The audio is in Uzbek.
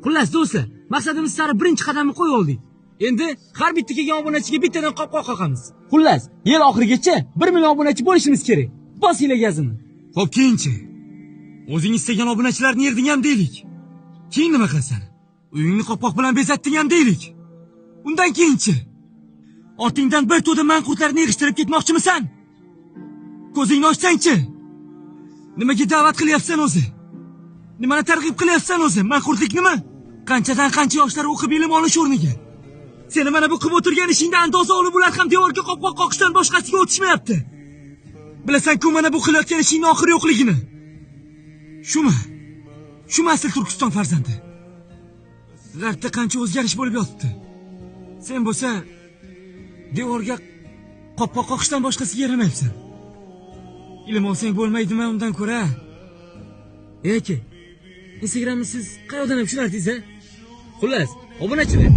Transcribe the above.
Xullas do'stlar, maqsadimiz sari birinchi qadamni qo'yib oldik. Endi har bitta kelgan obunachiga bittadan qopqoq qoqamiz. Xullas, yil oxirigacha 1 million obunachi bo'lishimiz kerak. Bosinglar gazini. Xo'p, keyinchi. O'zing istagan obunachilarni yerding ham deylik. Keyin nima qilasan? Uyingni qopqoq bilan bezatding ham deylik. Undan keyinchi. Ortingdan bir to'da manqurtlarni yig'ishtirib ketmoqchimisan? Ko'zingni ochsang-chi. Nimaga da'vat qilyapsan o'zi? Nimani targ'ib qilyapsan o'zi? Manqurtlik nima? Qanchadan qancha yoshlar o'qib ilm olish o'rniga. Seni mana bu qilib o'tirgan ishingdan andoza olib ular ham devorga qopqoq qoqishdan boshqasiga o'tishmayapti. Bilasan-ku mana bu qilayotgan ishingning oxiri yo'qligini. Shumi asl Turkiston farzandi. G'arbda qancha o'zgarish bo'lib yotibdi. Sen bo'lsa devorga qopqoq qoqishdan boshqasiga yaramayapsan. Ilm olsang bo'lmaydimi undan ko'ra? Aka, Instagramni siz qayerdan ham tushunardingiz-a? Xullas, obunachilar